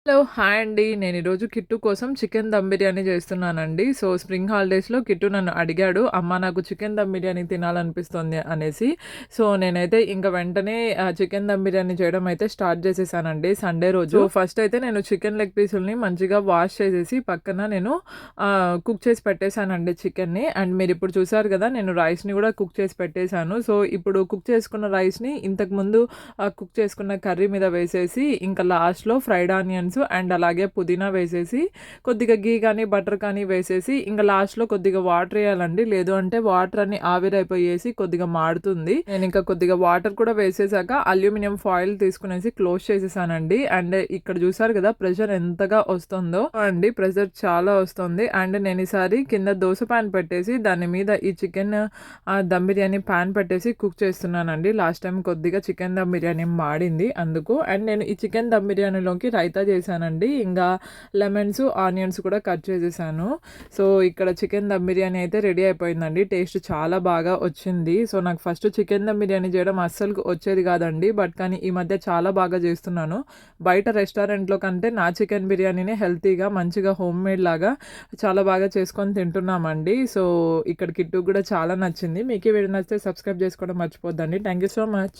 Hello! Hi అండి. నేను ఈరోజు కిట్టు కోసం చికెన్ దమ్ బిర్యానీ చేస్తున్నానండి. సో, స్ప్రింగ్ హాలిడేస్‌లో కిట్టు నన్ను అడిగాడు, "అమ్మ నాకు చికెన్ దమ్ బిర్యానీ తినాలనిపిస్తుంది" అనేసి. సో, నేనైతే ఇంక వెంటనే చికెన్ దమ్ బిర్యానీ చేయడం అయితే స్టార్ట్ చేసేసానండి సండే రోజు. సో, ఫస్ట్ అయితే నేను చికెన్ లెగ్ పీసుల్ని మంచిగా వాష్ చేసేసి పక్కన నేను కుక్ చేసి పెట్టేసానండి చికెన్‌ని. అండ్ మీరిప్పుడు చూసారు కదా! నేను రైస్‌ని కూడా కుక్ చేసి పెట్టేసాను. సో, ఇప్పుడు కుక్ చేసుకున్న రైస్‌ని ఇంతకుముందు కుక్ చేసుకున్న కర్రీ మీద వేసేసి ఇంకా లాస్ట్‌లో ఫ్రైడ్ ఆనియన్స్ అండ్ అలాగే పుదీనా వేసేసి కొద్దిగా ఘీ కానీ, బటర్ కానీ వేసేసి ఇంక లాస్ట్‌లో కొద్దిగా వాటర్ ఎయాలండి. లేదు అంటే వాటర్ అన్నీ ఆవిరైపోయేసి కొద్దిగా మాడుతుంది. నేనింకా కొద్దిగా వాటర్ కూడా వేసేసాక అల్యూమినియం ఫాయిల్ తీసుకునేసి క్లోజ్ చేసేసానండి. అండ్ ఇక్కడ చూసారు కదా! ప్రెషర్ ఎంతగా వస్తుందో అండి. ప్రెషర్ చాలా వస్తుంది. అండ్ నేను ఈసారి కింద దోస పాన్ పెట్టేసి దాని మీద ఈ చికెన్ దమ్ బిర్యానీ పాన్ పెట్టేసి కుక్ చేస్తున్నానండి. లాస్ట్ టైం కొద్దిగా చికెన్ దమ్ బిర్యానీ మాడింది అందుకు. అండ్ నేను ఈ చికెన్ దమ్ బిర్యానీలోకి రైతా చేశానండి. ఇంగా లెమన్స్, ఆనియన్స్ కూడా కట్ చేసేసాను. సో, ఇక్కడ చికెన్ దమ్ బిర్యానీ అయితే రెడీ అయిపోయిందండి. టేస్ట్ చాలా బాగా వచ్చింది. సో, నాకు ఫస్ట్ చికెన్ దమ్ బిర్యానీ చేయడం అస్సలు వచ్చేది కాదండి. బట్ కానీ ఈ మధ్య చాలా బాగా చేస్తున్నాను. బయట రెస్టారెంట్‌లో కంటే నా చికెన్ బిర్యానీనే హెల్తీగా మంచిగా హోమ్ మేడ్ లాగా చాలా బాగా చేసుకొని తింటున్నామండి. సో, ఇక్కడ కిట్టుకి కూడా చాలా నచ్చింది. మీకు ఈ వీడియో నచ్చితే సబ్స్క్రైబ్ చేసుకోవడం మర్చిపోద్దండి. Thank you so much.